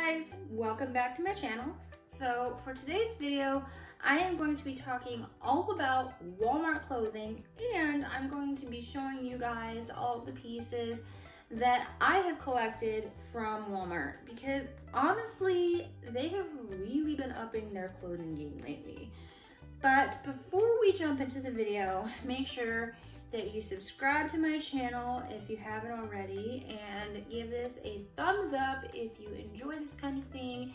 guys, welcome back to my channel. So for today's video, I am going to be talking all about Walmart clothing, and I'm going to be showing you guys all of the pieces that I have collected from Walmart, because honestly, they have really been upping their clothing game lately. But before we jump into the video, make sure that you subscribe to my channel if you haven't already, and give this a thumbs up if you enjoy this kind of thing,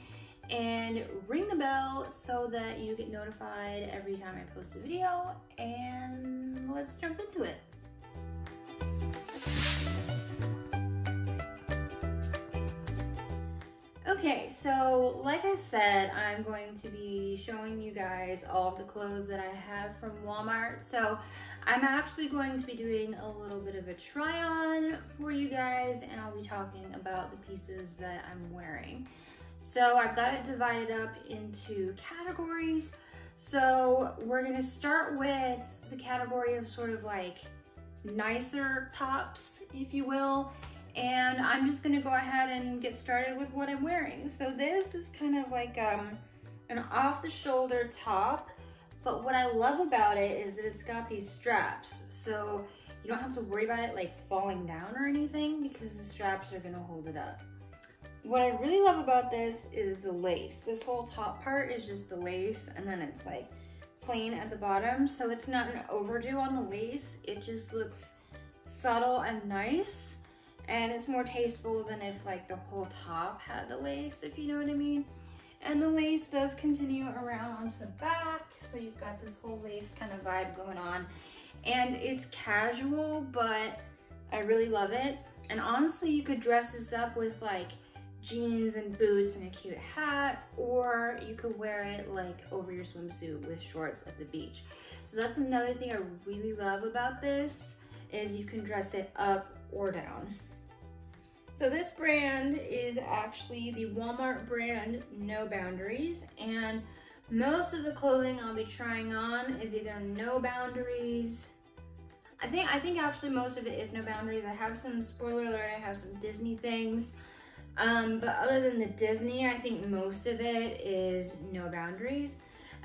and ring the bell so that you get notified every time I post a video. And let's jump into it. Okay, so like I said, I'm going to be showing you guys all of the clothes that I have from Walmart. So I'm actually going to be doing a little bit of a try on for you guys, and I'll be talking about the pieces that I'm wearing. So I've got it divided up into categories. So we're gonna start with the category of sort of like nicer tops, if you will. And I'm just gonna go ahead and get started with what I'm wearing. So this is kind of like an off-the-shoulder top, but what I love about it is that it's got these straps. So you don't have to worry about it like falling down or anything, because the straps are gonna hold it up. What I really love about this is the lace. This whole top part is just the lace, and then it's like plain at the bottom. So it's not an overdo on the lace. It just looks subtle and nice. And it's more tasteful than if like the whole top had the lace, if you know what I mean. And the lace does continue around onto the back, so you've got this whole lace kind of vibe going on. And it's casual, but I really love it. And honestly, you could dress this up with like jeans and boots and a cute hat, or you could wear it like over your swimsuit with shorts at the beach. So that's another thing I really love about this, is you can dress it up or down. So this brand is actually the Walmart brand No Boundaries, and most of the clothing I'll be trying on is either No Boundaries. I think actually most of it is No Boundaries. I have some, spoiler alert, I have some Disney things. But other than the Disney, I think most of it is No Boundaries.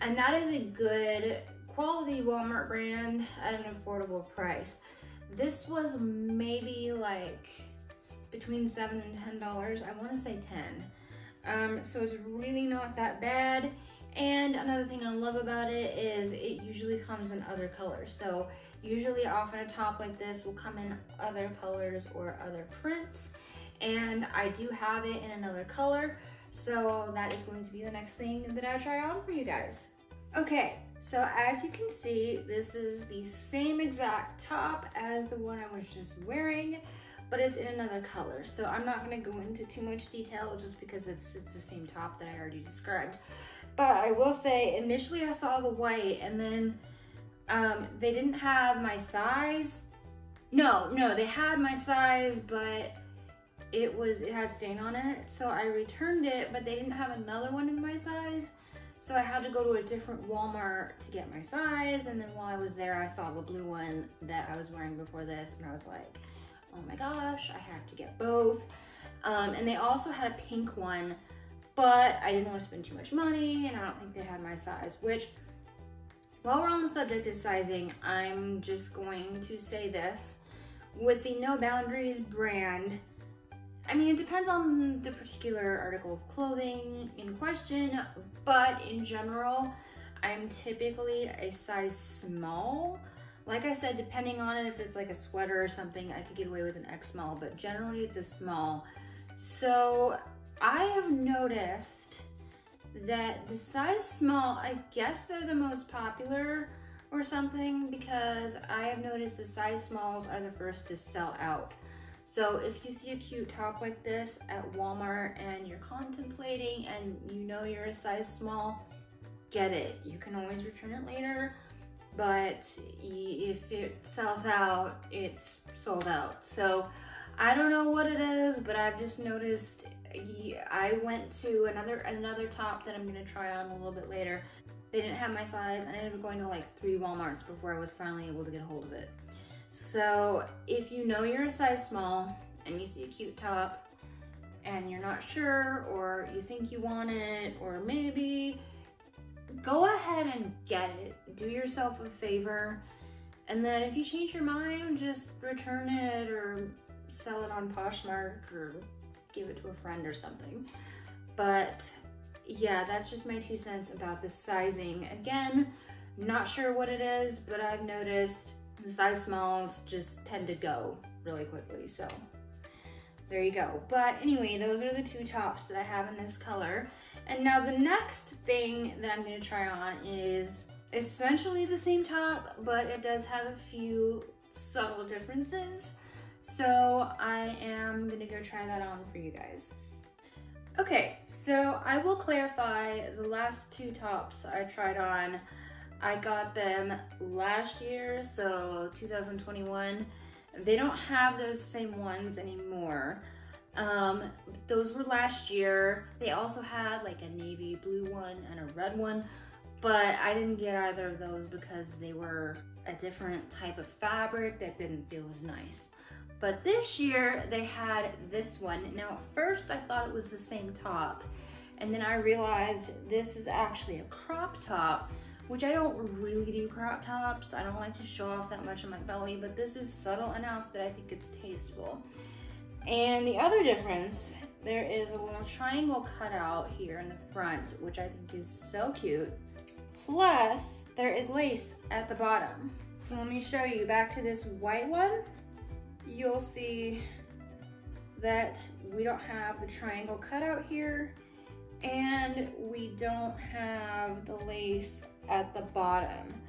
And that is a good quality Walmart brand at an affordable price. This was maybe like between $7 and $10. I want to say 10. So it's really not that bad. And another thing I love about it is it usually comes in other colors. So usually often a top like this will come in other colors or other prints. And I do have it in another color. So that is going to be the next thing that I try on for you guys. Okay, so as you can see, this is the same exact top as the one I was just wearing, but it's in another color. So I'm not gonna go into too much detail just because it's the same top that I already described. But I will say, initially I saw the white, and then they didn't have my size. No, they had my size, but it had stain on it. So I returned it, but they didn't have another one in my size. So I had to go to a different Walmart to get my size. And then while I was there, I saw the blue one that I was wearing before this, and I was like, oh my gosh, I have to get both. And they also had a pink one, but I didn't want to spend too much money, and I don't think they had my size, which, while we're on the subject of sizing, I'm just going to say this. With the No Boundaries brand, I mean, it depends on the particular article of clothing in question, but in general, I'm typically a size small. Like I said, depending on it, if it's like a sweater or something, I could get away with an X small, but generally it's a small. So I have noticed that the size small, I guess they're the most popular or something, because I have noticed the size smalls are the first to sell out. So if you see a cute top like this at Walmart and you're contemplating and you know you're a size small, get it. You can always return it later, but if it sells out, it's sold out. So I don't know what it is, but I've just noticed. I went to another top that I'm gonna try on a little bit later. They didn't have my size, and I ended up going to like 3 Walmarts before I was finally able to get a hold of it. So if you know you're a size small and you see a cute top and you're not sure, or you think you want it, or maybe, go ahead and get it. Do yourself a favor. And then if you change your mind, just return it or sell it on Poshmark or give it to a friend or something. But yeah, that's just my 2 cents about the sizing. Again, not sure what it is, but I've noticed the size smalls just tend to go really quickly. So there you go. But anyway, those are the 2 tops that I have in this color. And now the next thing that I'm gonna try on is essentially the same top, but it does have a few subtle differences. So I am gonna go try that on for you guys. Okay, so I will clarify the last 2 tops I tried on. I got them last year, so 2021. They don't have those same ones anymore. Those were last year. They also had like a navy blue one and a red one, but I didn't get either of those because they were a different type of fabric that didn't feel as nice. But this year they had this one. Now at first I thought it was the same top, and then I realized this is actually a crop top, which I don't really do crop tops. I don't like to show off that much of my belly, but this is subtle enough that I think it's tasteful. And the other difference, there is a little triangle cutout here in the front, which I think is so cute. Plus, there is lace at the bottom. So let me show you back to this white one. You'll see that we don't have the triangle cutout here, and we don't have the lace at the bottom.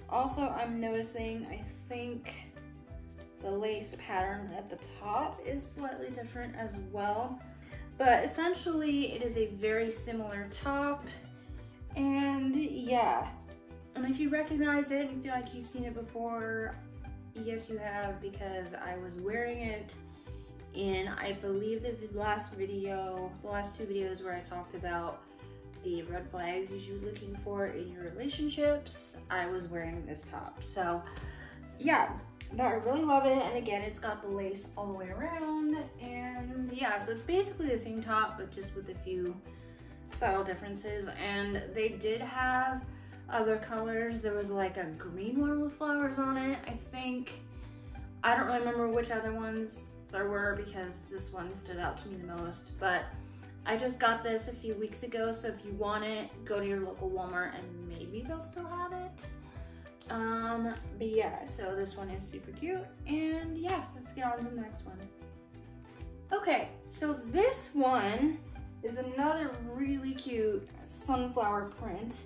Also, I'm noticing, I think the lace pattern at the top is slightly different as well. But essentially, it is a very similar top. And yeah, and if you recognize it and feel like you've seen it before, yes you have, because I was wearing it in, I believe, the last 2 videos where I talked about the red flags you should be looking for in your relationships. I was wearing this top. So yeah, but I really love it. And again, it's got the lace all the way around. And yeah, so it's basically the same top, but just with a few subtle differences. And they did have other colors. There was like a green one with flowers on it, I think. I don't really remember which other ones there were because this one stood out to me the most. But I just got this a few weeks ago, so if you want it, go to your local Walmart and maybe they'll still have it. But yeah, so this one is super cute, and yeah, let's get on to the next one. Okay, so this one is another really cute sunflower print,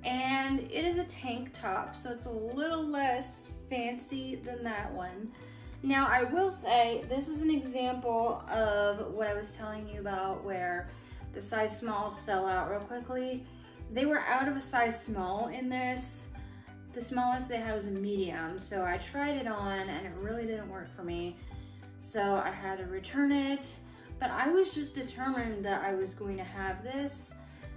and it is a tank top, so it's a little less fancy than that one. Now, I will say, this is an example of what I was telling you about where the size smalls sell out real quickly. They were out of a size small in this. The smallest they had was a medium, so I tried it on and it really didn't work for me. So I had to return it, but I was just determined that I was going to have this.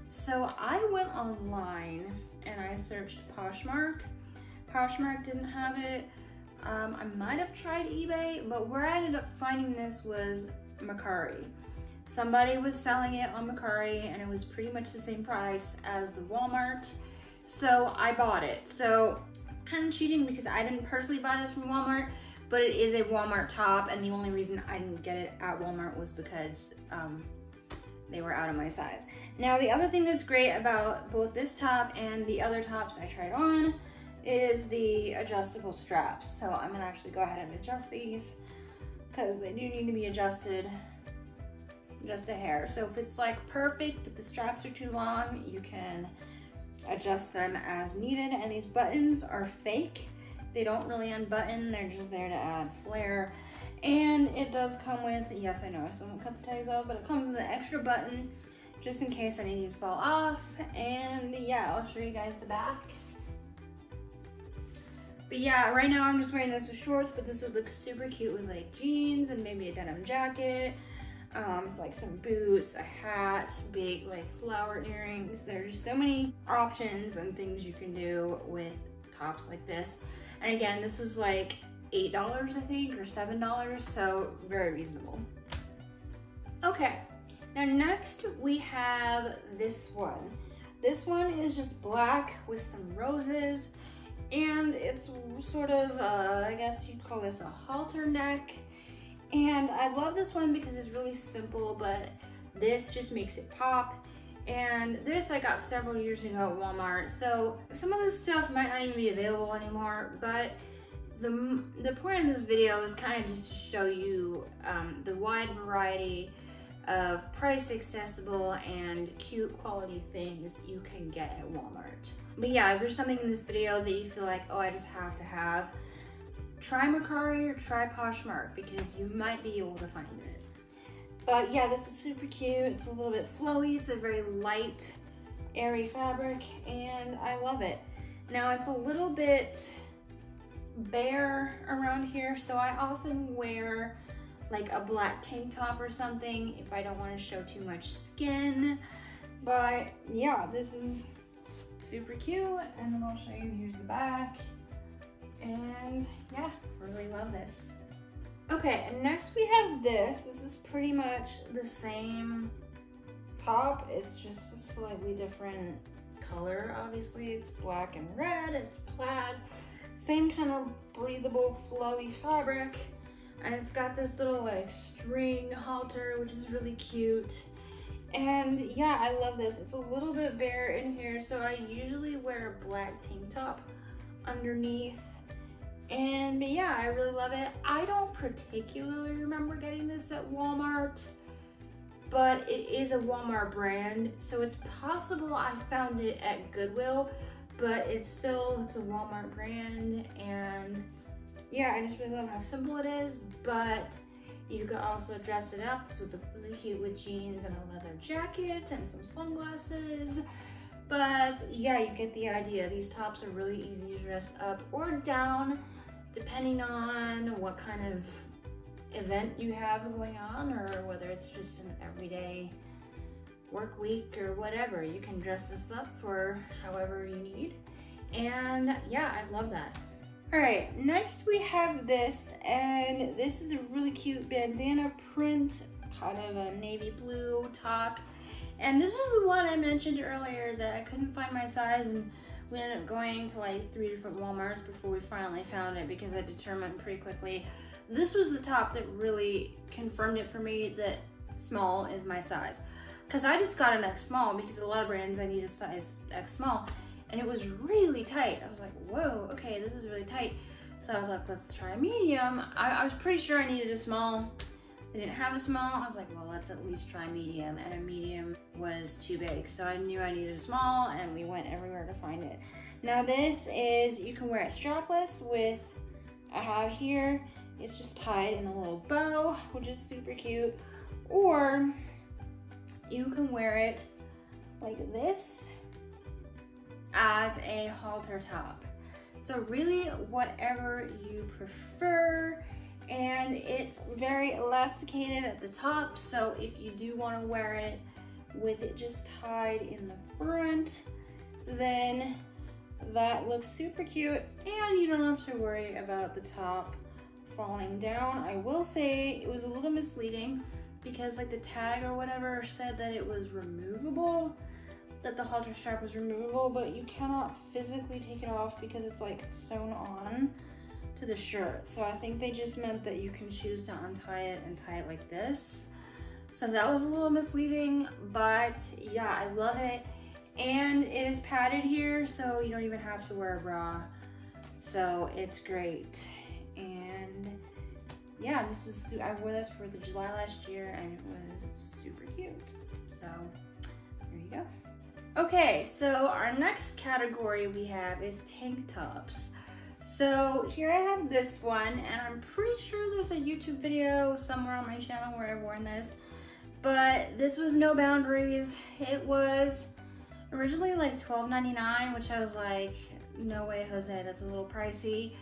So I went online and I searched Poshmark. Poshmark didn't have it. I might have tried eBay, but where I ended up finding this was Mercari. Somebody was selling it on Mercari and it was pretty much the same price as the Walmart. So I bought it. So it's kind of cheating because I didn't personally buy this from Walmart, but it is a Walmart top, and the only reason I didn't get it at Walmart was because they were out of my size. Now, the other thing that's great about both this top and the other tops I tried on is the adjustable straps. So I'm gonna actually go ahead and adjust these because they do need to be adjusted just a hair. So if it's like perfect but the straps are too long, you can adjust them as needed. And these buttons are fake. They don't really unbutton, they're just there to add flair. And it does come with, yes I know I still don't cut the tags off, but it comes with an extra button just in case any of these fall off. And yeah, I'll show you guys the back. But yeah, right now I'm just wearing this with shorts, but this would look super cute with like jeans and maybe a denim jacket. It's like some boots, a hat, big like flower earrings. There's so many options and things you can do with tops like this. And again, this was like $8 I think, or $7, so very reasonable. Okay, Now next we have this one. This one is just black with some roses, and it's sort of, I guess you'd call this a halter neck. And I love this one because it's really simple, but this just makes it pop. And this I got several years ago at Walmart. So some of this stuff might not even be available anymore, but the point of this video is kind of just to show you the wide variety of price accessible and cute quality things you can get at Walmart. But yeah, if there's something in this video that you feel like, oh, I just have to have, try Mercari or try Poshmark, because you might be able to find it. But yeah, this is super cute. It's a little bit flowy. It's a very light, airy fabric, and I love it. Now it's a little bit bare around here, so I often wear like a black tank top or something if I don't want to show too much skin. But yeah, this is super cute, and then I'll show you, here's the back. And yeah, really love this. Okay, and next we have this. This is pretty much the same top. It's just a slightly different color. Obviously, it's black and red, it's plaid. Same kind of breathable, flowy fabric. And it's got this little like string halter, which is really cute. And yeah, I love this. It's a little bit bare in here, so I usually wear a black tank top underneath. And yeah, I really love it. I don't particularly remember getting this at Walmart, but it is a Walmart brand, so it's possible I found it at Goodwill, but it's a Walmart brand. And yeah, I just really love how simple it is, but you could also dress it up. This would look really cute with jeans and a leather jacket and some sunglasses. But yeah, you get the idea. These tops are really easy to dress up or down, depending on what kind of event you have going on, or whether it's just an everyday work week or whatever. You can dress this up for however you need. And yeah, I love that. All right, next we have this, and this is a really cute bandana print, kind of a navy blue top. And this was the one I mentioned earlier that I couldn't find my size, and we ended up going to like 3 different Walmarts before we finally found it, because I determined pretty quickly this was the top that really confirmed it for me that small is my size. Because I just got an X small, because a lot of brands I need a size X small, and it was really tight. I was like, whoa, okay, this is really tight. So I was like, let's try a medium. I was pretty sure I needed a small. They didn't have a small. I was like, well, let's at least try medium, and a medium was too big. So I knew I needed a small, and we went everywhere to find it. Now this is, you can wear it strapless with, I have here, it's just tied in a little bow, which is super cute. Or you can wear it like this as a halter top. So really whatever you prefer. And it's very elasticated at the top, so if you do want to wear it with it just tied in the front, then that looks super cute, and you don't have to worry about the top falling down. I will say it was a little misleading, because like the tag or whatever said that it was removable, that the halter strap was removable, but you cannot physically take it off because it's like sewn on to the shirt. So I think they just meant that you can choose to untie it and tie it like this. So that was a little misleading, but yeah, I love it. And it is padded here, so you don't even have to wear a bra. So it's great. And yeah, this was, I wore this for the July last year, and it was super cute. So there you go. Okay, so our next category we have is tank tops. So here I have this one, and I'm pretty sure there's a YouTube video somewhere on my channel where I've worn this, but this was No Boundaries. It was originally like $12.99, which I was like, no way, Jose, that's a little pricey.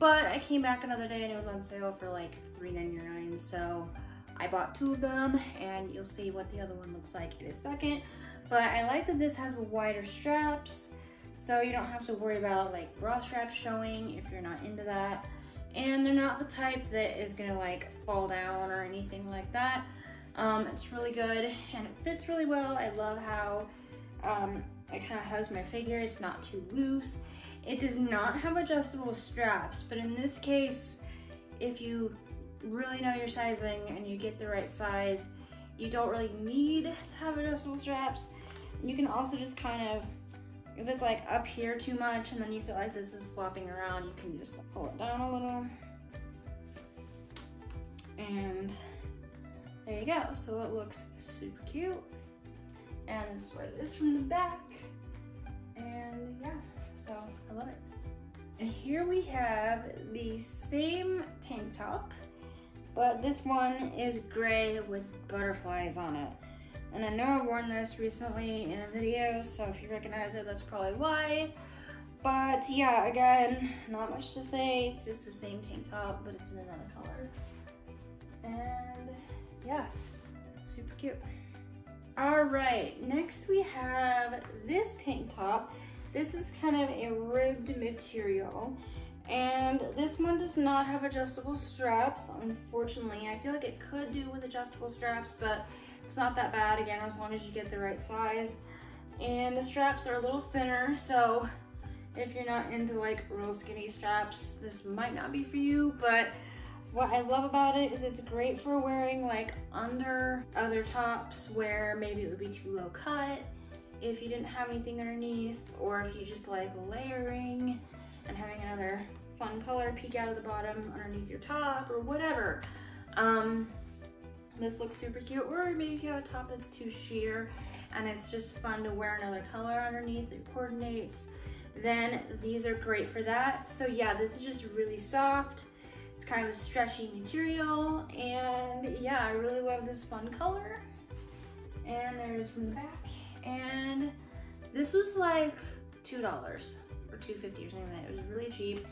But I came back another day and it was on sale for like $3.99, so I bought 2 of them, and you'll see what the other one looks like in a second. But I like that this has wider straps, so you don't have to worry about like bra straps showing if you're not into that. And they're not the type that is gonna like fall down or anything like that. It's really good and it fits really well. I love how it kind of hugs my figure. It's not too loose. It does not have adjustable straps, but in this case, if you really know your sizing and you get the right size, you don't really need to have adjustable straps. You can also just kind of, if it's like up here too much and then you feel like this is flopping around, you can just pull it down a little. And there you go. So it looks super cute. And this is what it is from the back. And yeah, so I love it. And here we have the same tank top, but this one is gray with butterflies on it. And I know I've worn this recently in a video, so if you recognize it, that's probably why. But yeah, again, not much to say. It's just the same tank top, but it's in another color. And yeah, super cute. All right, next we have this tank top. This is kind of a ribbed material, and this one does not have adjustable straps, unfortunately. I feel like it could do with adjustable straps, but it's not that bad, again, as long as you get the right size. And the straps are a little thinner, so if you're not into like real skinny straps, this might not be for you. But what I love about it is it's great for wearing like under other tops where maybe it would be too low cut if you didn't have anything underneath, or if you just like layering and having another fun color peek out of the bottom underneath your top or whatever. This looks super cute. Or maybe if you have a top that's too sheer and it's just fun to wear another color underneath, it coordinates, then these are great for that. So yeah, this is just really soft. It's kind of a stretchy material, and yeah, I really love this fun color. And there's from the back. And this was like $2 or $2.50 or something like that. It was really cheap.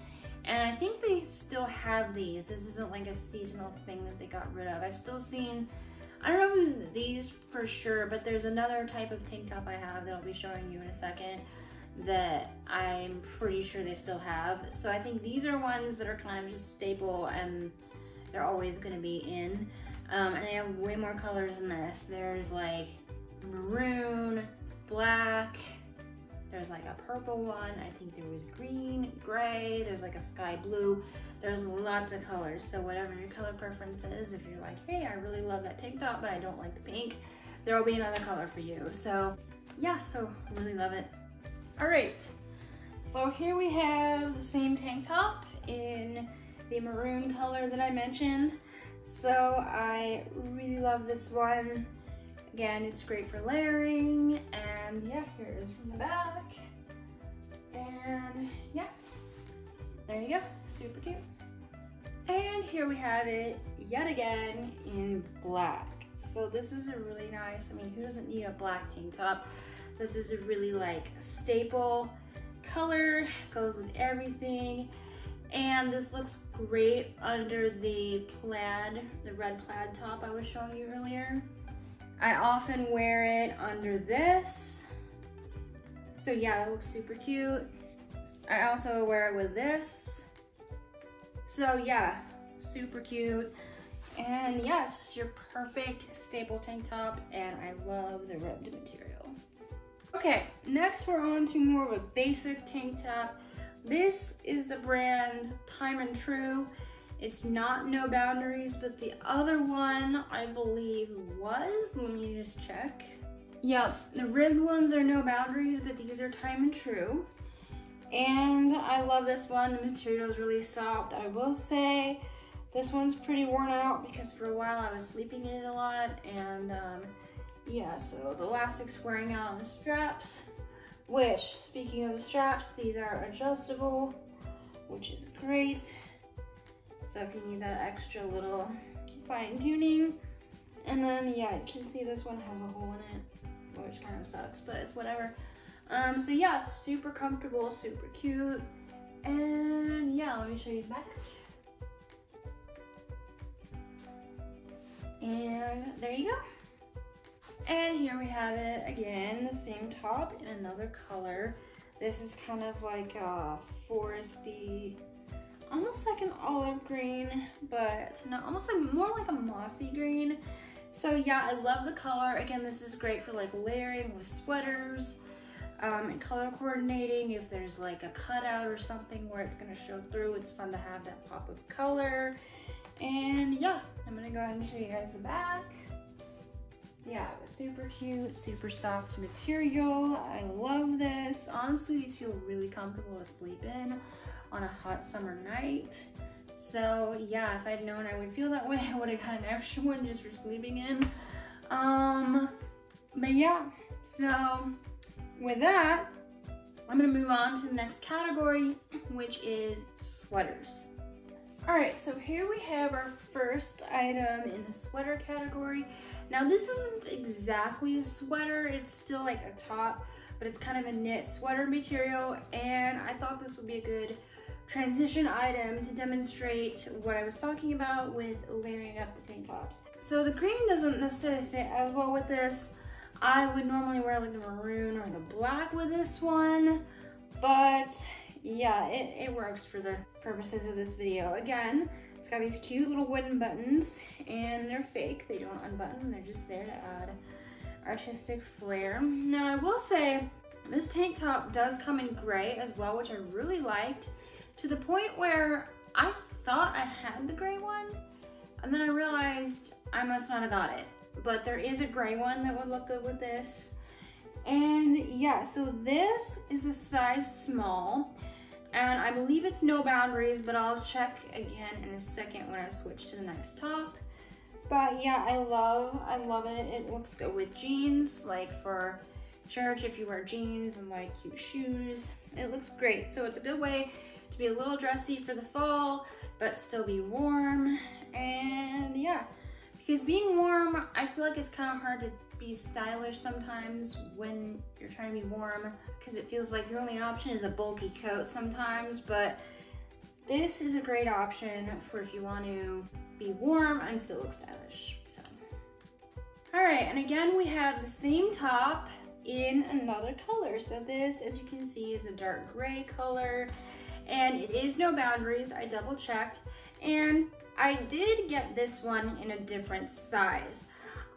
And I think they still have these. This isn't like a seasonal thing that they got rid of. I've still seen, I don't know who's these for sure, but there's another type of tank top I have that I'll be showing you in a second that I'm pretty sure they still have. So I think these are ones that are kind of just staple and they're always gonna be in. And they have way more colors than this. There's like maroon, black, there's like a purple one, I think there was green, gray, there's like a sky blue. There's lots of colors, so whatever your color preference is, if you're like, hey, I really love that tank top, but I don't like the pink, there will be another color for you. So yeah, so really love it. All right, so here we have the same tank top in the maroon color that I mentioned. So I really love this one. Again, it's great for layering, and yeah, here it is from the back. And yeah, there you go, super cute. And here we have it yet again in black. So this is a really nice, I mean, who doesn't need a black tank top? This is a really like staple color, goes with everything. And this looks great under the plaid, the red plaid top I was showing you earlier. I often wear it under this. So yeah, it looks super cute. I also wear it with this. So yeah, super cute. And yeah, it's just your perfect staple tank top, and I love the ribbed material. Okay, next we're on to more of a basic tank top. This is the brand Time and Tru. It's not No Boundaries, but the other one I believe was, let me just check. Yep, the ribbed ones are No Boundaries, but these are Time and Tru. And I love this one, the material is really soft. I will say this one's pretty worn out because for a while I was sleeping in it a lot, and yeah, so the elastic's wearing out on the straps, which, speaking of the straps, these are adjustable, which is great. So if you need that extra little fine tuning. And then yeah, you can see this one has a hole in it, which kind of sucks, but it's whatever. So yeah, super comfortable, super cute. And yeah, let me show you the back. And there you go. And here we have it again, the same top in another color. This is kind of like a foresty, almost like an olive green, but not, almost like more like a mossy green. So yeah, I love the color. Again, this is great for like layering with sweaters and color coordinating. If there's like a cutout or something where it's gonna show through, it's fun to have that pop of color. And yeah, I'm gonna go ahead and show you guys the back. Yeah, it was super cute, super soft material. I love this. Honestly, these feel really comfortable to sleep in on a hot summer night. So yeah, if I'd known I would feel that way, I would have got an extra one just for sleeping in. But yeah, so with that, I'm gonna move on to the next category, which is sweaters. All right, so here we have our first item in the sweater category. Now this isn't exactly a sweater, it's still like a top, but it's kind of a knit sweater material, and I thought this would be a good transition item to demonstrate what I was talking about with layering up the tank tops. So the green doesn't necessarily fit as well with this. I would normally wear like the maroon or the black with this one, but yeah, it works for the purposes of this video. Again, it's got these cute little wooden buttons, and they're fake. They don't unbutton, they're just there to add artistic flair. Now I will say, this tank top does come in gray as well, which I really liked, to the point where I thought I had the gray one, and then I realized I must not have got it. But there is a gray one that would look good with this. And yeah, so this is a size small, and I believe it's no boundaries, but I'll check again in a second when I switch to the next top. But yeah, I love it. It looks good with jeans, like for church if you wear jeans and like cute shoes. It looks great. So it's a good way to be a little dressy for the fall, but still be warm. And yeah, because being warm, I feel like it's kind of hard to be stylish sometimes when you're trying to be warm, because it feels like your only option is a bulky coat sometimes. But this is a great option for if you want to be warm and still look stylish. So, all right, and again, we have the same top in another color. So this, as you can see, is a dark gray color, and it is no boundaries. I double checked, and I did get this one in a different size.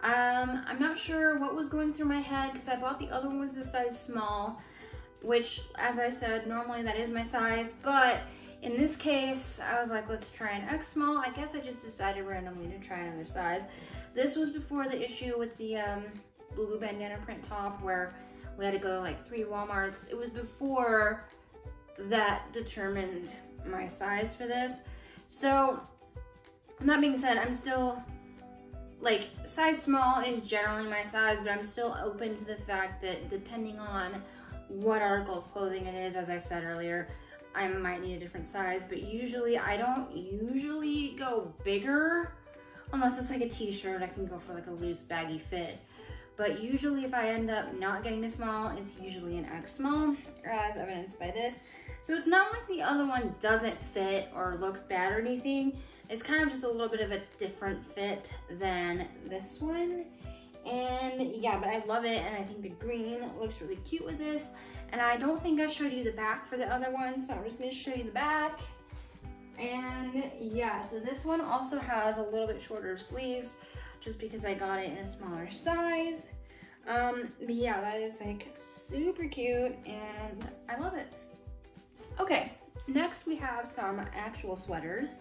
I'm not sure what was going through my head, because I bought the other one was a size small, which, as I said, normally that is my size, but in this case, I was like, let's try an X small. I guess I just decided randomly to try another size. This was before the issue with the blue bandana print top where we had to go to like 3 Walmarts. It was before that determined my size for this. So that being said, I'm still like, size small is generally my size, but I'm still open to the fact that depending on what article of clothing it is, as I said earlier, I might need a different size. But usually I don't usually go bigger unless it's like a t-shirt. I can go for like a loose baggy fit. But usually if I end up not getting a small, it's usually an X small, as evidenced by this. So it's not like the other one doesn't fit or looks bad or anything. It's kind of just a little bit of a different fit than this one. And yeah, but I love it, and I think the green looks really cute with this. And I don't think I showed you the back for the other one, so I'm just gonna show you the back. And yeah, so this one also has a little bit shorter sleeves, just because I got it in a smaller size. But yeah, that is like super cute, and I love it. Okay, next we have some actual sweaters.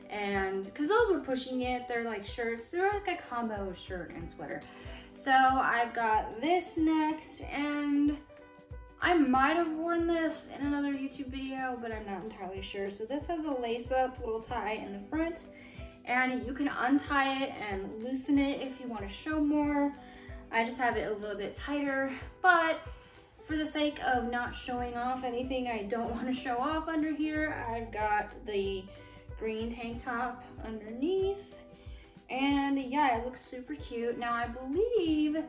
And because those were pushing it, they're like shirts. They're like a combo of shirt and sweater. So I've got this next, and I might have worn this in another YouTube video, but I'm not entirely sure. So this has a lace-up little tie in the front, and you can untie it and loosen it if you want to show more. I just have it a little bit tighter, but for the sake of not showing off anything I don't want to show off under here, I've got the green tank top underneath. And yeah, it looks super cute. Now I believe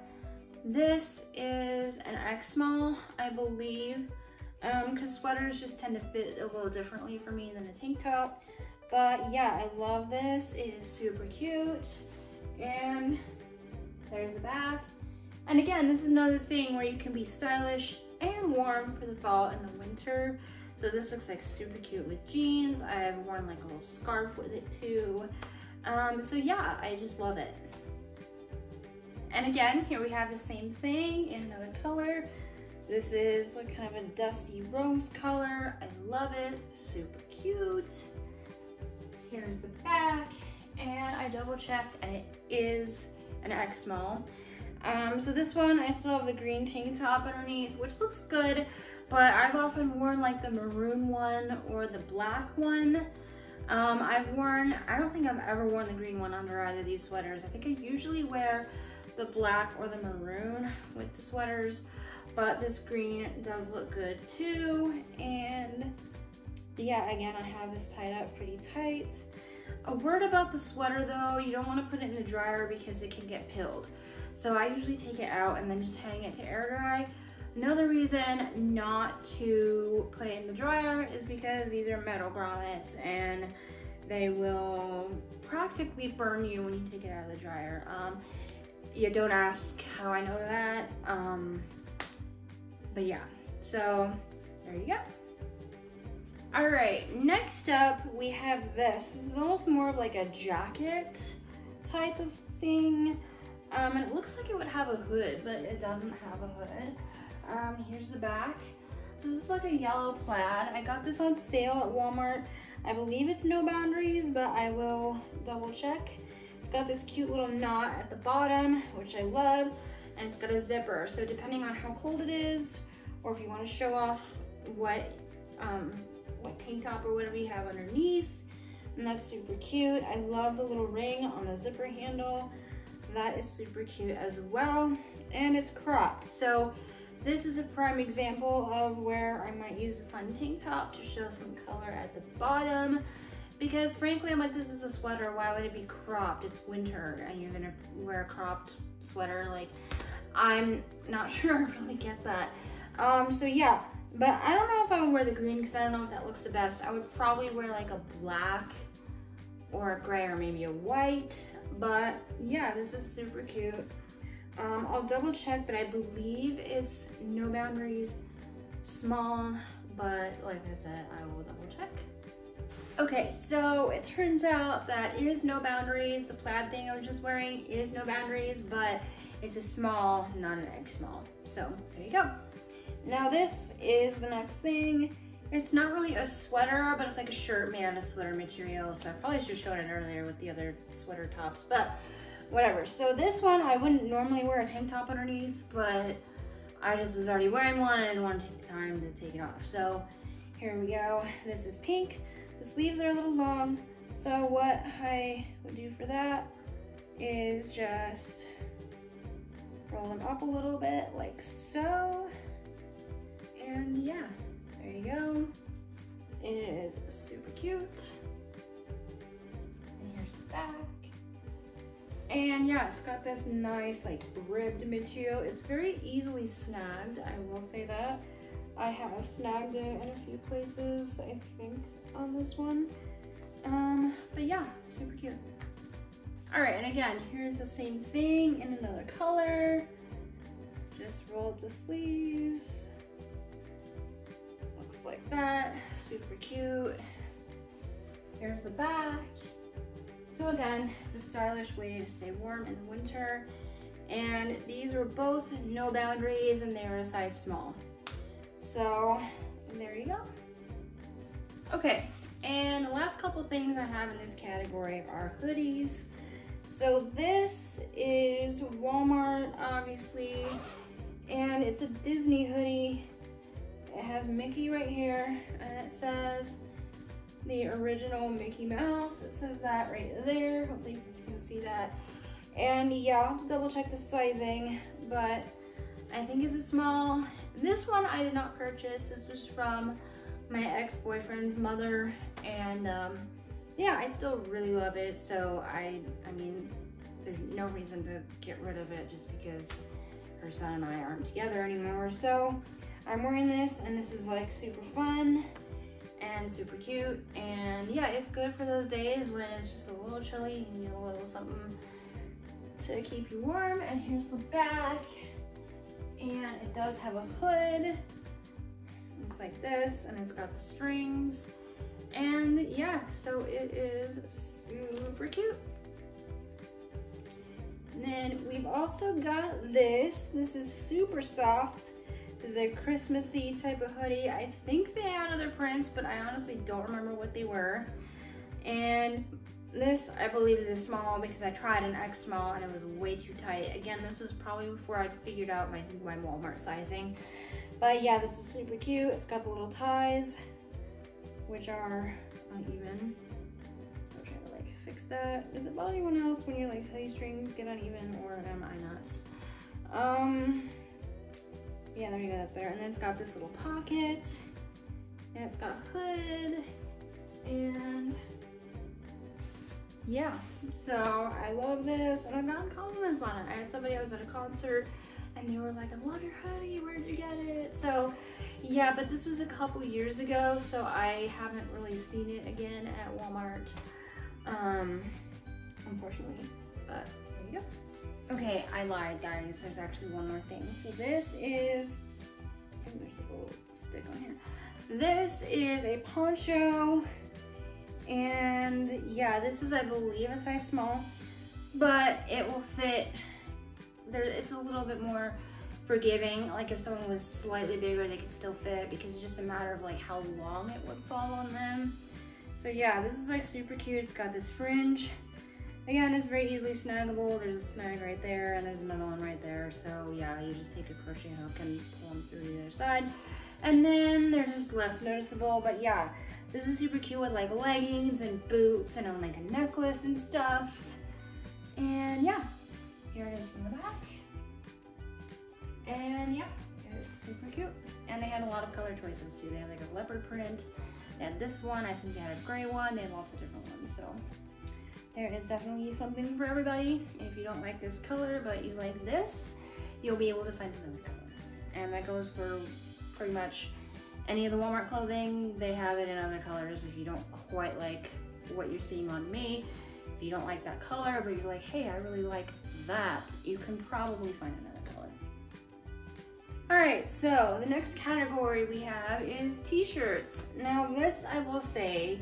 this is an X small, I believe, because sweaters just tend to fit a little differently for me than a tank top. But yeah, I love this. It is super cute. And there's the back. And again, this is another thing where you can be stylish and warm for the fall and the winter. So this looks like super cute with jeans. I've worn like a little scarf with it too. So yeah, I just love it. And again, here we have the same thing in another color. This is like kind of a dusty rose color. I love it, super cute. Here's the back, and I double checked and it is an X small. So this one, I still have the green tank top underneath, which looks good, but I've often worn like the maroon one or the black one. I don't think I've ever worn the green one under either of these sweaters. I think I usually wear the black or the maroon with the sweaters, but this green does look good too. And yeah, again, I have this tied up pretty tight. A word about the sweater though, you don't want to put it in the dryer because it can get pilled. So I usually take it out and then just hang it to air dry. Another reason not to put it in the dryer is because these are metal grommets and they will practically burn you when you take it out of the dryer. You don't ask how I know that, but yeah, so there you go. All right, next up we have this. This is almost more of like a jacket type of thing. And it looks like it would have a hood, but it doesn't have a hood. Here's the back. So this is like a yellow plaid. I got this on sale at Walmart. I believe it's No Boundaries, but I will double check. It's got this cute little knot at the bottom, which I love, and it's got a zipper. So depending on how cold it is, or if you want to show off what tank top or whatever you have underneath, and that's super cute. I love the little ring on the zipper handle. That is super cute as well, and it's cropped. So this is a prime example of where I might use a fun tank top to show some color at the bottom, because frankly, I'm like, this is a sweater, why would it be cropped? It's winter and you're gonna wear a cropped sweater. Like, I'm not sure I really get that. So yeah, but I don't know if I would wear the green because I don't know if that looks the best. I would probably wear like a black or a gray or maybe a white. But yeah, this is super cute. I'll double check, but I believe it's No Boundaries small, but like I said, I will double check. Okay, so it turns out that is No Boundaries. The plaid thing I was just wearing is No Boundaries, but it's a small, not an X small. So there you go. Now this is the next thing. It's not really a sweater, but it's like a shirt made out of sweater material. So I probably should have shown it earlier with the other sweater tops, but whatever. So this one, I wouldn't normally wear a tank top underneath, but I just was already wearing one and I didn't want to take the time to take it off. So here we go. This is pink. The sleeves are a little long. So what I would do for that is just roll them up a little bit like so. And yeah, there you go. It is super cute. And here's the back. And yeah, it's got this nice like ribbed material. It's very easily snagged, I will say that. I have snagged it in a few places, I think, on this one. But yeah, super cute. All right, and again, here's the same thing in another color. Just roll up the sleeves. Looks like that, super cute. Here's the back. So again, it's a stylish way to stay warm in the winter. And these were both No Boundaries and they were a size small. So there you go. Okay, and the last couple things I have in this category are hoodies. So this is Walmart, obviously, and it's a Disney hoodie. It has Mickey right here, and it says the original Mickey Mouse. It says that right there. Hopefully you can see that. And yeah, I'll have to double check the sizing, but I think it's a small. This one I did not purchase. This was from my ex-boyfriend's mother, and yeah, I still really love it. So I mean, there's no reason to get rid of it just because her son and I aren't together anymore. So I'm wearing this, and this is like super fun and super cute. And yeah, it's good for those days when it's just a little chilly and you need a little something to keep you warm. And here's the back, and it does have a hood. Looks like this, and it's got the strings. And yeah, so it is super cute. And then we've also got this. This is super soft. This is a Christmassy type of hoodie. I think they had other prints, but I honestly don't remember what they were. And this, I believe, is a small because I tried an X small and it was way too tight. Again, this was probably before I figured out my Walmart sizing. But yeah, this is super cute. It's got the little ties, which are uneven. I'm trying to like fix that. Does it bother anyone else when your like hoodie strings get uneven, or am I nuts? Yeah, there you go, that's better. And then it's got this little pocket, and it's got a hood, and yeah, so I love this, and I've gotten compliments on it. I had somebody, I was at a concert, and they were like, I love your hoodie, where'd you get it? So yeah, but this was a couple years ago, so I haven't really seen it again at Walmart, unfortunately, but there you go. Okay, I lied, guys. There's actually one more thing. So this is, oh, there's a little stick on here. This is a poncho, and yeah, this is, I believe, a size small, but it will fit. It's a little bit more forgiving. Like if someone was slightly bigger, they could still fit, because it's just a matter of like how long it would fall on them. So yeah, this is like super cute. It's got this fringe. Again, it's very easily snaggable. There's a snag right there, and there's another one right there. So yeah, you just take a crochet hook and pull them through the other side. And then they're just less noticeable, but yeah, this is super cute with like leggings and boots and on like a necklace and stuff. And yeah, here it is from the back. And yeah, it's super cute. And they had a lot of color choices too. They had like a leopard print. They had this one, I think they had a gray one. They had lots of different ones, so. There is definitely something for everybody. If you don't like this color, but you like this, you'll be able to find another color. And that goes for pretty much any of the Walmart clothing. They have it in other colors. If you don't quite like what you're seeing on me, if you don't like that color, but you're like, hey, I really like that, you can probably find another color. All right, so the next category we have is t-shirts. Now this, I will say,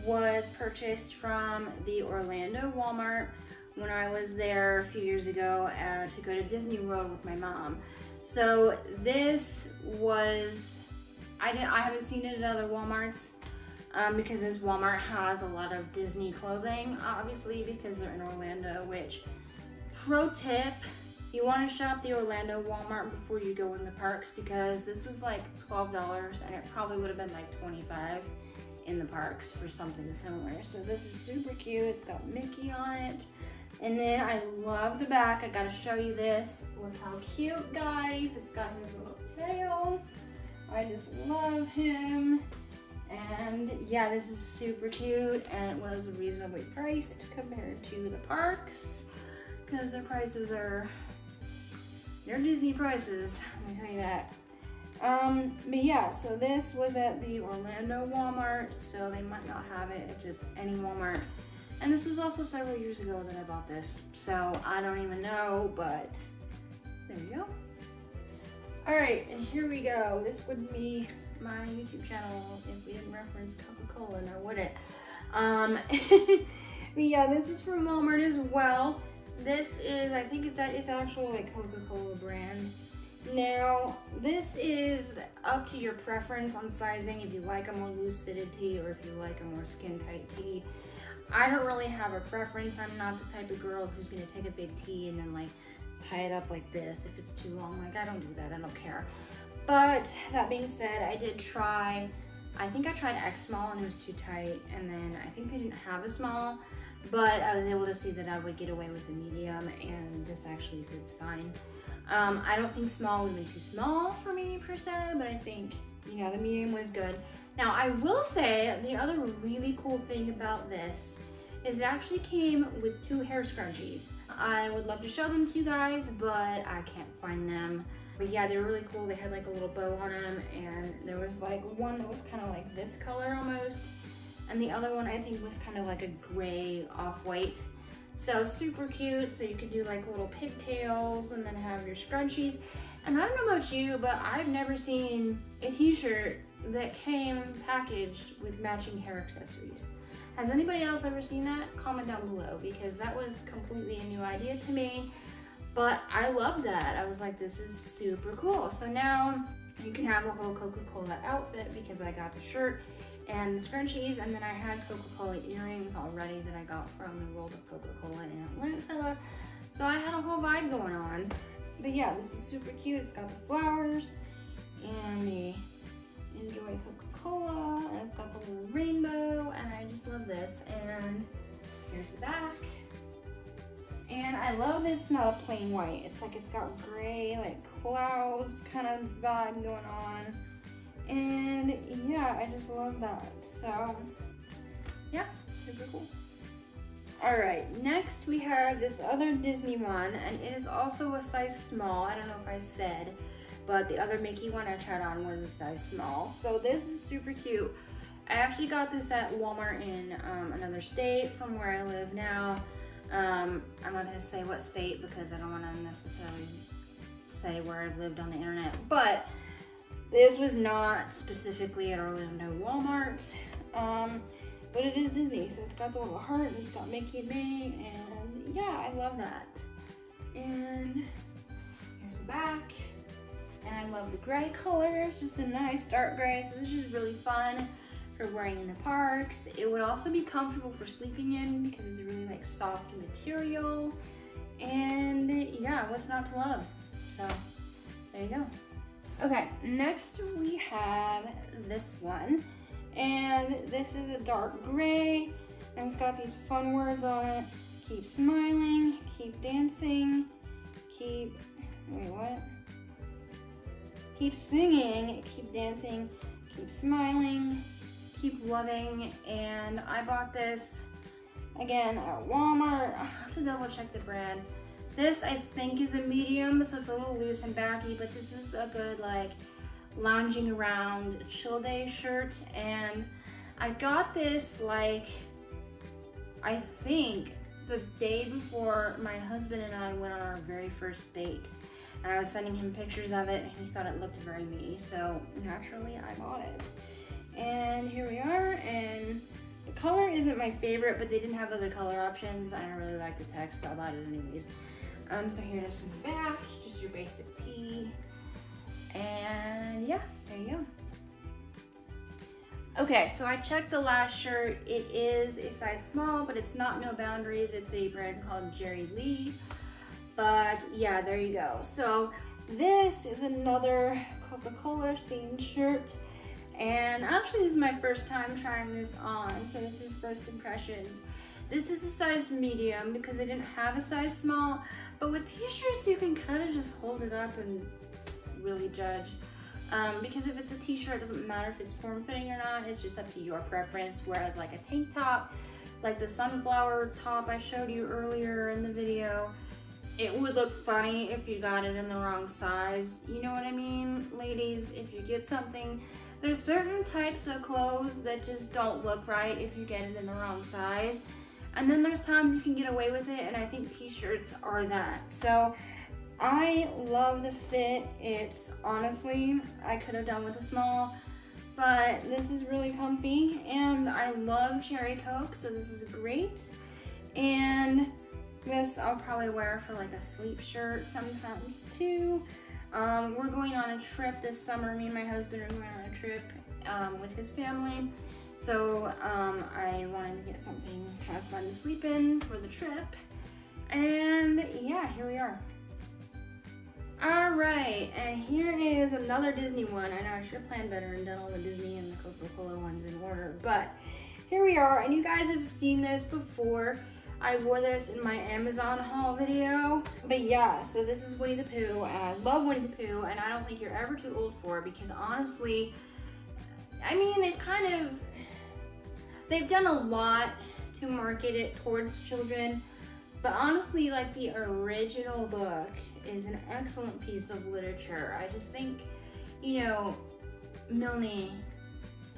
was purchased from the Orlando Walmart when I was there a few years ago to go to Disney World with my mom. So this was, I haven't seen it at other Walmarts because this Walmart has a lot of Disney clothing, obviously, because they're in Orlando, which, pro tip, you want to shop the Orlando Walmart before you go in the parks, because this was like $12 and it probably would have been like $25 in the parks for something similar. So this is super cute. It's got Mickey on it. And then I love the back. I gotta show you this. Look how cute, guys. It's got his little tail. I just love him. And yeah, this is super cute, and it was reasonably priced compared to the parks, because their prices are, they're Disney prices, let me tell you that. But yeah, so this was at the Orlando Walmart, so they might not have it at just any Walmart. And this was also several years ago that I bought this, so I don't even know, but there you go. All right, and here we go. This would be my YouTube channel if we didn't reference Coca-Cola, now would it? But yeah, this was from Walmart as well. This is, I think it's actual like Coca-Cola brand. Now, this is up to your preference on sizing, if you like a more loose fitted tee or if you like a more skin tight tee. I don't really have a preference. I'm not the type of girl who's gonna take a big tee and then like tie it up like this if it's too long. Like, I don't do that, I don't care. But that being said, I did try, I think I tried X small and it was too tight, and then I think they didn't have a small, but I was able to see that I would get away with the medium, and this actually fits fine. I don't think small would be too small for me per se, but I think, you know, the medium was good. Now, I will say the other really cool thing about this is it actually came with 2 hair scrunchies. I would love to show them to you guys, but I can't find them. But yeah, they're really cool. They had like a little bow on them, and there was like one that was kind of like this color almost, and the other one I think was kind of like a gray off-white. So super cute. So you could do like little pigtails and then have your scrunchies. And I don't know about you, but I've never seen a t-shirt that came packaged with matching hair accessories. Has anybody else ever seen that? Comment down below, because that was completely a new idea to me. But I love that. I was like, this is super cool. So now you can have a whole Coca-Cola outfit, because I got the shirt and the scrunchies, and then I had Coca-Cola earrings already that I got from the World of Coca-Cola in Atlanta. So I had a whole vibe going on. But yeah, this is super cute. It's got the flowers and the Enjoy Coca-Cola, and it's got the little rainbow, and I just love this. And here's the back. And I love that it's not a plain white. It's like it's got gray, like clouds kind of vibe going on. And yeah, I just love that. So yeah, super cool. All right, next we have this other Disney one, and it is also a size small. I don't know if I said, but the other Mickey one I tried on was a size small. So this is super cute. I actually got this at Walmart in another state from where I live now. I'm not gonna say what state because I don't wanna necessarily say where I've lived on the internet, but this was not specifically at Orlando Walmart, but it is Disney, so it's got the little heart and it's got Mickey and Minnie, and yeah, I love that. And here's the back, and I love the gray color. It's just a nice dark gray, so this is really fun for wearing in the parks. It would also be comfortable for sleeping in because it's a really like soft material, and yeah, what's not to love? So there you go. Okay, next we have this one, and this is a dark gray, and it's got these fun words on it. Keep smiling, keep dancing, keep singing, keep dancing, keep smiling, keep loving. And I bought this again at Walmart. I have to double check the brand. This I think is a medium, so it's a little loose and baggy, but this is a good like lounging around chill day shirt. And I got this like, I think the day before my husband and I went on our very first date. And I was sending him pictures of it, and he thought it looked very me, so naturally I bought it. And here we are, and the color isn't my favorite, but they didn't have other color options. I don't really like the text, so I bought it anyways. So here's from the back, just your basic tee. And yeah, there you go. Okay, so I checked the last shirt. It is a size small, but it's not No Boundaries. It's a brand called Jerry Lee. But yeah, there you go. So this is another Coca-Cola themed shirt. And actually this is my first time trying this on, so this is first impressions. This is a size medium because they didn't have a size small, but with t-shirts you can kind of just hold it up and really judge. Because if it's a t-shirt, it doesn't matter if it's form-fitting or not, it's just up to your preference. Whereas like a tank top, like the sunflower top I showed you earlier in the video, it would look funny if you got it in the wrong size. You know what I mean, ladies? If you get something, there's certain types of clothes that just don't look right if you get it in the wrong size. And then there's times you can get away with it, and I think t-shirts are that. So I love the fit. It's honestly, I could have done with a small, but this is really comfy, and I love Cherry Coke, so this is great. And this I'll probably wear for like a sleep shirt sometimes too. We're going on a trip this summer. Me and my husband are going on a trip with his family. So I wanted to get something kind of fun to sleep in for the trip. And yeah, here we are. All right, and here is another Disney one. I know I should have planned better and done all the Disney and the Coca-Cola ones in order, but here we are, and you guys have seen this before. I wore this in my Amazon haul video, but yeah, so this is Winnie the Pooh, and I love Winnie the Pooh, and I don't think you're ever too old for it, because honestly, I mean, they've done a lot to market it towards children, but honestly, like the original book is an excellent piece of literature. I just think, you know, Milne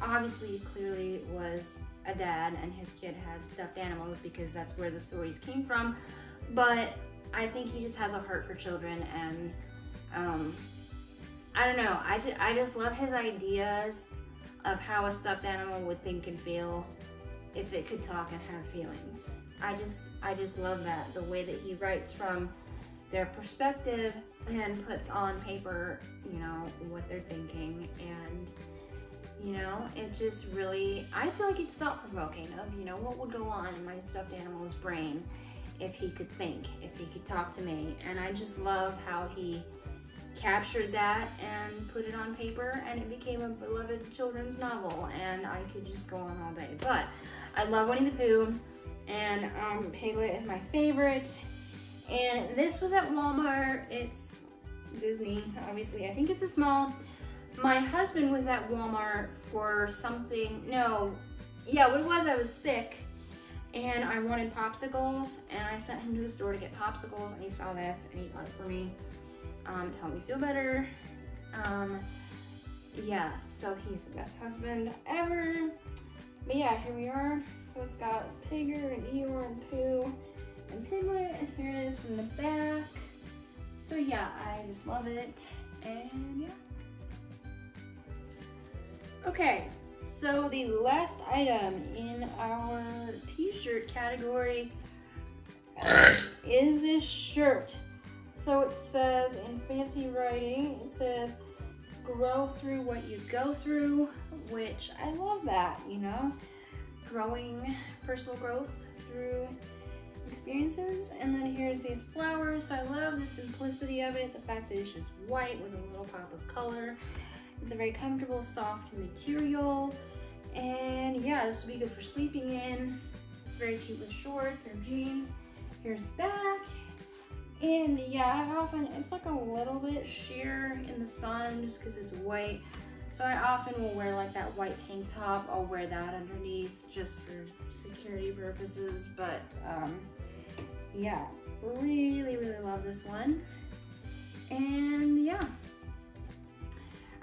obviously clearly was a dad and his kid had stuffed animals because that's where the stories came from, but I think he just has a heart for children, and I don't know, I just love his ideas of how a stuffed animal would think and feel. if it could talk and have feelings. I just love that, the way that he writes from their perspective and puts on paper, you know, what they're thinking. And you know, it just really, I feel like it's thought-provoking of, you know, what would go on in my stuffed animal's brain if he could think, if he could talk to me. And I just love how he captured that and put it on paper, and it became a beloved children's novel, and I could just go on all day. But I love Winnie the Pooh, and Piglet is my favorite. And this was at Walmart. It's Disney, obviously. I think it's a small. My husband was at Walmart for something, what it was, I was sick and I wanted popsicles, and I sent him to the store to get popsicles, and he saw this and he got it for me to help me feel better. Yeah, so he's the best husband ever. But yeah, here we are. So it's got Tigger and Eeyore and Pooh and Piglet, and here it is from the back. So yeah, I just love it, and yeah. Okay, so the last item in our t-shirt category is this shirt. So it says in fancy writing, it says, grow through what you go through, which I love that, you know, growing, personal growth through experiences. And then here's these flowers. So I love the simplicity of it, the fact that it's just white with a little pop of color. It's a very comfortable, soft material, and yeah, this will be good for sleeping in. It's very cute with shorts or jeans. Here's the back, and yeah, it's like a little bit sheer in the sun just because it's white. So I often will wear like that white tank top. I'll wear that underneath just for security purposes, but yeah, really love this one, and yeah.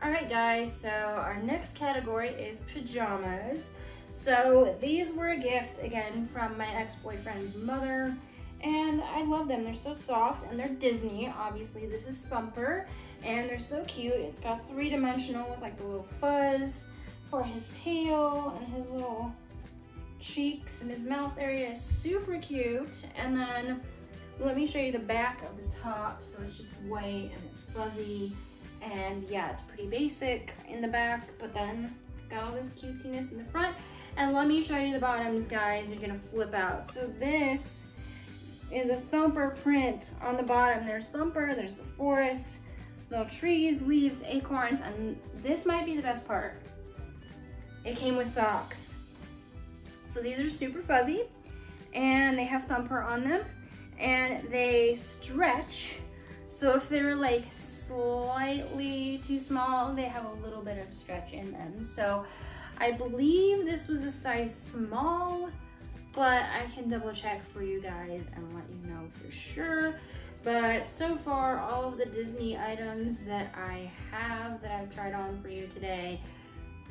Alright guys, so our next category is pajamas. So these were a gift, again, from my ex-boyfriend's mother, and I love them. They're so soft, and they're Disney. Obviously, this is Thumper, and they're so cute. It's got three-dimensional with like the little fuzz for his tail, and his little cheeks, and his mouth area is super cute. And then, let me show you the back of the top. So it's just white, and it's fuzzy. And yeah, it's pretty basic in the back, but then got all this cutesiness in the front. And let me show you the bottoms, guys. You're gonna flip out. So this is a Thumper print on the bottom. There's Thumper, there's the forest, little trees, leaves, acorns, and this might be the best part. It came with socks. So these are super fuzzy, and they have Thumper on them, and they stretch. So if they're like slightly too small, they have a little bit of stretch in them. So I believe this was a size small, but I can double check for you guys and let you know for sure. But so far, all of the Disney items that I have that I've tried on for you today,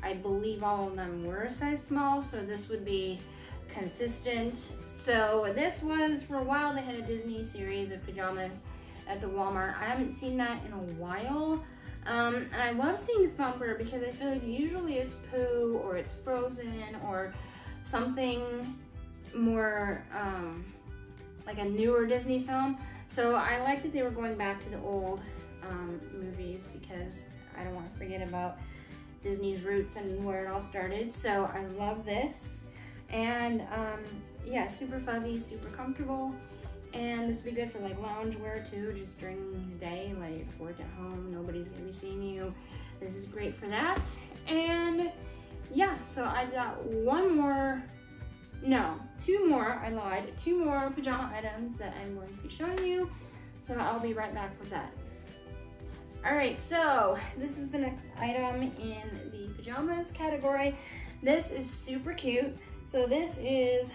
I believe all of them were a size small, so this would be consistent. So this was, for a while, they had a Disney series of pajamas at the Walmart. I haven't seen that in a while. And I love seeing Thumper because I feel like usually it's Pooh or it's Frozen or something more like a newer Disney film. So I like that they were going back to the old movies because I don't want to forget about Disney's roots and where it all started. So I love this. And yeah, super fuzzy, super comfortable. And this would be good for like lounge wear too, just during the day, like work at home, nobody's gonna be seeing you. This is great for that. And yeah, so I've got two more, I lied, two more pajama items that I'm going to be showing you. So I'll be right back with that. All right, so this is the next item in the pajamas category. This is super cute. So this is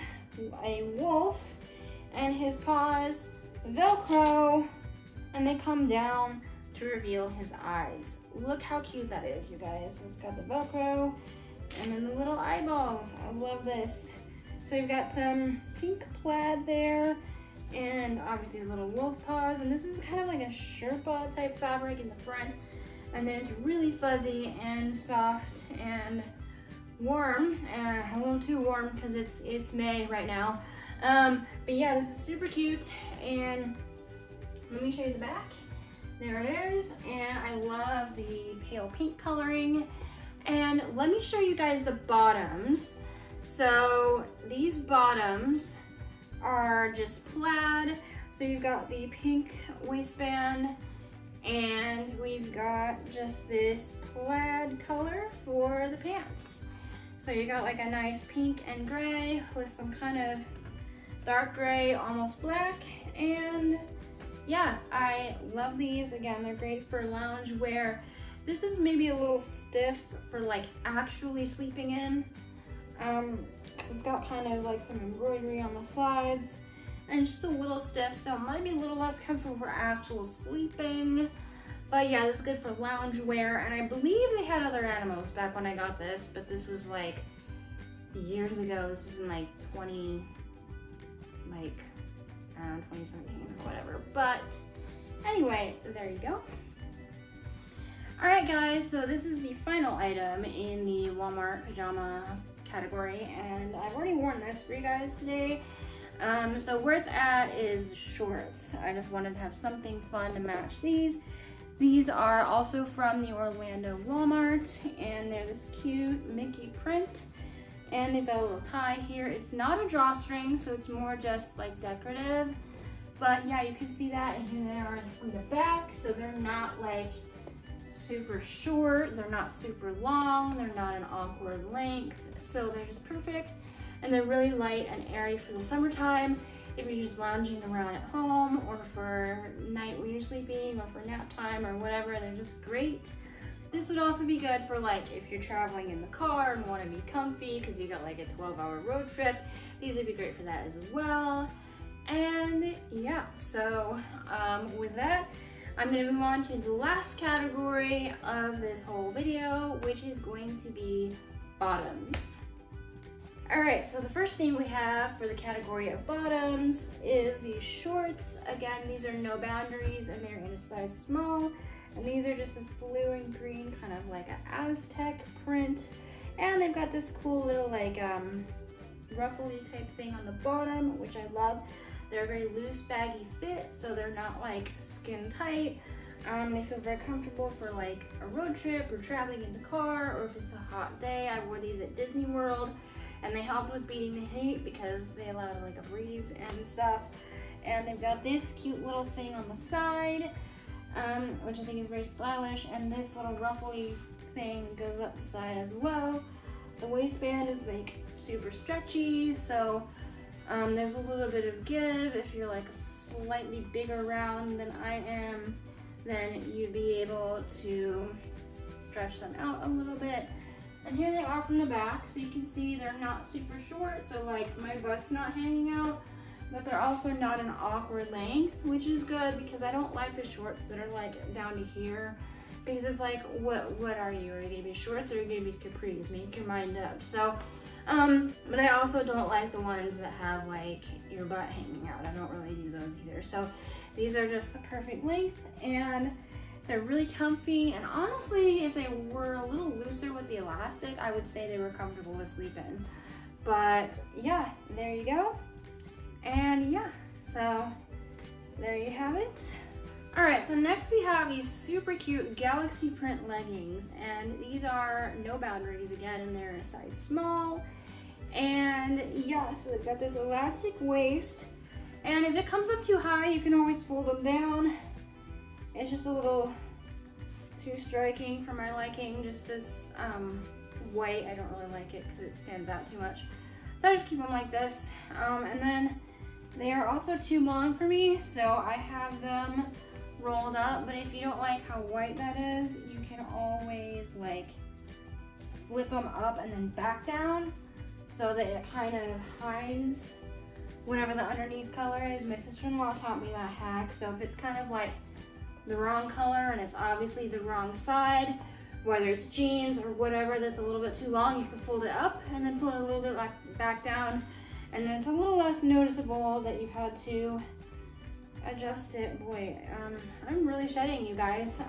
a wolf, and his paws Velcro, and they come down to reveal his eyes. Look how cute that is, you guys. So it's got the Velcro and then the little eyeballs. I love this. So you've got some pink plaid there, and obviously little wolf paws, and this is kind of like a Sherpa type fabric in the front, and then it's really fuzzy and soft and warm, a little too warm because it's May right now. But yeah, this is super cute, and let me show you the back. There it is, and I love the pale pink coloring. And let me show you guys the bottoms. So these bottoms are just plaid. So you've got the pink waistband, and we've got just this plaid color for the pants. So you got like a nice pink and gray with some kind of dark gray, almost black. And yeah, I love these. Again, they're great for lounge wear. This is maybe a little stiff for like actually sleeping in. It's got kind of like some embroidery on the sides and just a little stiff, so it might be a little less comfortable for actual sleeping. But yeah, this is good for lounge wear, and I believe they had other animals back when I got this, but this was like years ago. This was in like 2017 or whatever. But anyway, there you go. All right, guys, so this is the final item in the Walmart pajama category, and I've already worn this for you guys today. So where it's at is the shorts. I just wanted to have something fun to match these. These are also from the Orlando Walmart, and they're this cute Mickey print, and they've got a little tie here. It's not a drawstring, so it's more just like decorative, but yeah, you can see that, and here they are from the back. So they're not like super short, they're not super long, they're not an awkward length, so they're just perfect, and they're really light and airy for the summertime if you're just lounging around at home, or for night when you're sleeping, or for nap time or whatever. They're just great. This would also be good for like if you're traveling in the car and want to be comfy because you got like a 12-hour road trip. These would be great for that as well. And yeah, so with that, I'm going to move on to the last category of this whole video, which is going to be bottoms. All right, so the first thing we have for the category of bottoms is these shorts. Again, these are no boundaries, and they're in a size small. And these are just this blue and green, kind of like an Aztec print. And they've got this cool little like ruffly type thing on the bottom, which I love. They're a very loose, baggy fit, so they're not like skin tight. They feel very comfortable for like a road trip or traveling in the car, or if it's a hot day. I wore these at Disney World, and they helped with beating the heat because they allowed like a breeze and stuff. And they've got this cute little thing on the side, which I think is very stylish, and this little ruffly thing goes up the side as well. The waistband is like super stretchy, so there's a little bit of give. If you're like a slightly bigger round than I am, then you'd be able to stretch them out a little bit. And here they are from the back, so you can see they're not super short, so like my butt's not hanging out, but they're also not an awkward length, which is good because I don't like the shorts that are like down to here, because it's like, what are you? Are you gonna be shorts or are you gonna be capris? Make your mind up. So, but I also don't like the ones that have like your butt hanging out. I don't really do those either. So these are just the perfect length, and they're really comfy. And honestly, if they were a little looser with the elastic, I would say they were comfortable to sleep in. But yeah, there you go. And yeah, so there you have it. All right, so next we have these super cute galaxy print leggings, and these are no boundaries again, and they're a size small. And yeah, so they've got this elastic waist, and if it comes up too high, you can always fold them down. It's just a little too striking for my liking. Just this white, I don't really like it because it stands out too much. So I just keep them like this. And then they are also too long for me, so I have them rolled up. But if you don't like how white that is, you can always like flip them up and then back down so that it kind of hides whatever the underneath color is. My sister-in-law taught me that hack. So if it's kind of like the wrong color and it's obviously the wrong side, whether it's jeans or whatever that's a little bit too long, you can fold it up and then fold it a little bit like back down, and then it's a little less noticeable that you've had to adjust it. Boy, I'm really shedding, you guys.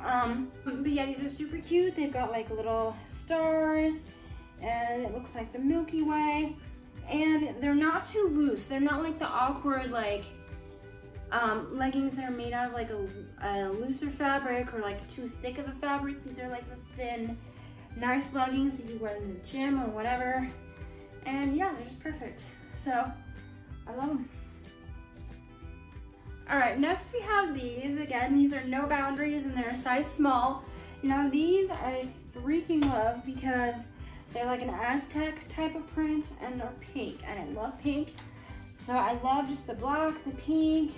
But yeah, these are super cute. They've got like little stars, and it looks like the Milky Way. And they're not too loose. They're not like the awkward like leggings that are made out of like a looser fabric or like too thick of a fabric. These are like the thin, nice leggings that you wear in the gym or whatever. And yeah, they're just perfect. So I love them. All right, next we have these. Again, these are No Boundaries and they're a size small. Now these I freaking love because they're like an Aztec type of print and they're pink, and I love pink. So I love just the black, the pink,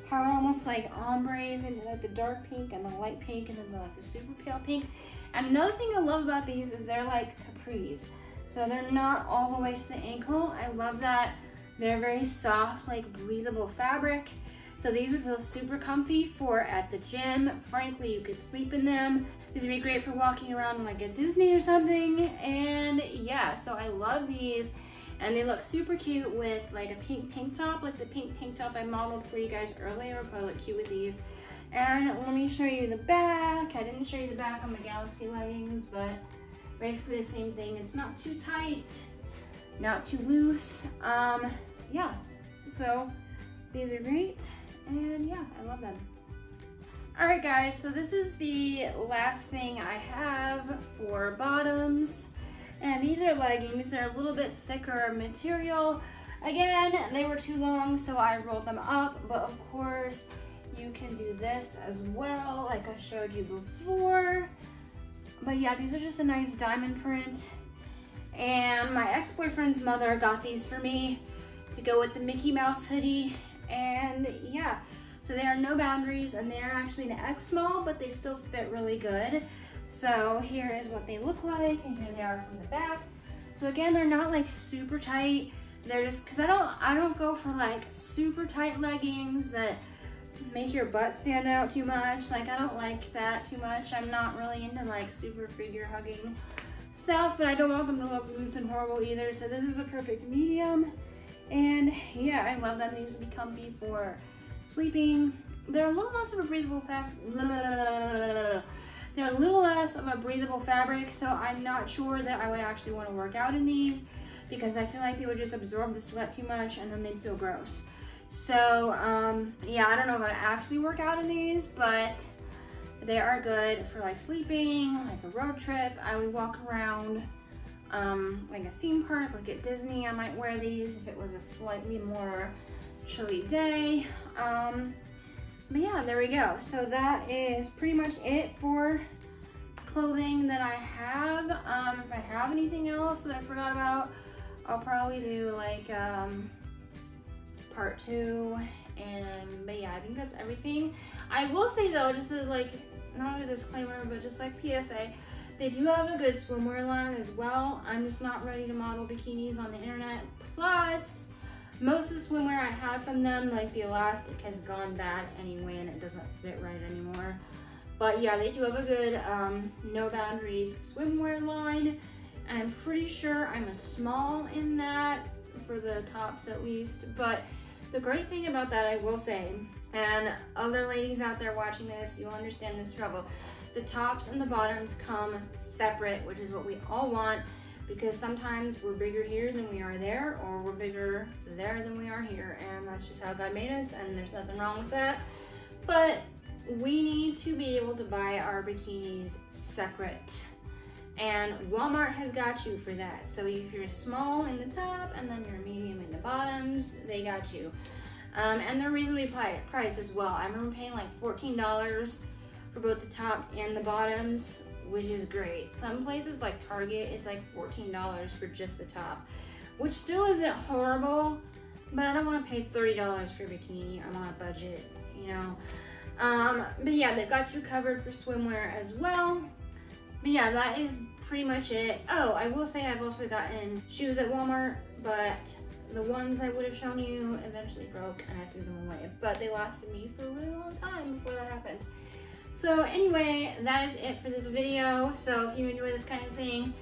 how it almost like ombres into like the dark pink and the light pink and then like the super pale pink. And another thing I love about these is they're like capris. So they're not all the way to the ankle. I love that. They're very soft, like breathable fabric. So these would feel super comfy for at the gym. Frankly, you could sleep in them. These would be great for walking around like at Disney or something. And yeah, so I love these. And they look super cute with like a pink tank top, like the pink tank top I modeled for you guys earlier. Would probably look cute with these. And let me show you the back. I didn't show you the back on the Galaxy leggings, but basically the same thing. It's not too tight, not too loose. Yeah, so these are great. And yeah, I love them. All right guys, so this is the last thing I have for bottoms. And these are leggings. They're a little bit thicker material. Again, they were too long, so I rolled them up. But of course, you can do this as well, like I showed you before. But yeah, these are just a nice diamond print. And my ex-boyfriend's mother got these for me to go with the Mickey Mouse hoodie. And yeah, so they are No Boundaries, and they are actually an X small, but they still fit really good. So here is what they look like, and here they are from the back. So again, they're not like super tight. They're just, cause I don't go for like super tight leggings that make your butt stand out too much. Like I don't like that too much. I'm not really into like super figure hugging stuff, but I don't want them to look loose and horrible either. So this is the perfect medium. And yeah, I love them. These would be comfy for sleeping. They're a little less of a breathable fabric. They're a little less of a breathable fabric, so I'm not sure that I would actually want to work out in these because I feel like they would just absorb the sweat too much and then they'd feel gross. So yeah, I don't know if I'd actually work out in these, but they are good for like sleeping, like a road trip. I would walk around like a theme park, like at Disney. I might wear these if it was a slightly more chilly day. But yeah, there we go. So that is pretty much it for clothing that I have. If I have anything else that I forgot about, I'll probably do like part 2. But yeah, I think that's everything. I will say though, just as like, not only a disclaimer, but just like PSA, they do have a good swimwear line as well. I'm just not ready to model bikinis on the internet. Plus, most of the swimwear I have from them, like the elastic has gone bad anyway and it doesn't fit right anymore. But yeah, they do have a good No Boundaries swimwear line. And I'm pretty sure I'm a small in that, for the tops at least. But the great thing about that, I will say, and other ladies out there watching this, you'll understand the struggle. The tops and the bottoms come separate, which is what we all want, because sometimes we're bigger here than we are there, or we're bigger there than we are here, and that's just how God made us, and there's nothing wrong with that. But we need to be able to buy our bikinis separate, and Walmart has got you for that. So if you're small in the top and then you're medium in the bottoms, they got you. And they're reasonably priced as well. I remember paying like $14 for both the top and the bottoms, which is great. Some places like Target, it's like $14 for just the top, which still isn't horrible, but I don't want to pay $30 for a bikini. I'm on a budget, you know. But yeah, they've got you covered for swimwear as well. But yeah, that is pretty much it. Oh, I will say I've also gotten shoes at Walmart, but the ones I would have shown you eventually broke and I threw them away. But they lasted me for a really long time before that happened. So anyway, that is it for this video. So if you enjoy this kind of thing,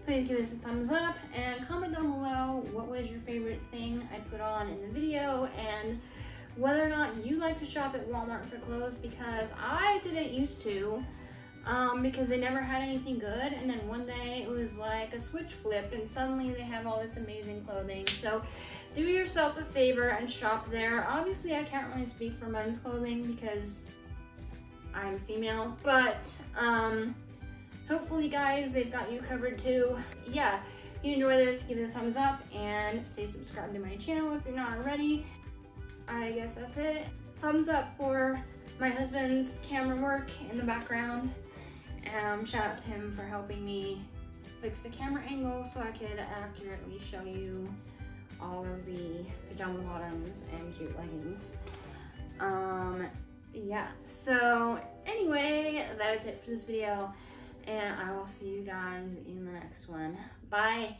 please give us a thumbs up and comment down below what was your favorite thing I put on in the video, and whether or not you like to shop at Walmart for clothes, because I didn't used to. because they never had anything good, and then one day it was like a switch flipped and suddenly they have all this amazing clothing. So do yourself a favor and shop there. Obviously I can't really speak for men's clothing because I'm female, but hopefully guys, they've got you covered too. Yeah, if you enjoy this, give it a thumbs up and stay subscribed to my channel if you're not already. I guess that's it. Thumbs up for my husband's camera work in the background. Shout out to him for helping me fix the camera angle so I could accurately show you all of the pajama bottoms and cute leggings. Yeah, so anyway, that is it for this video, and I will see you guys in the next one. Bye!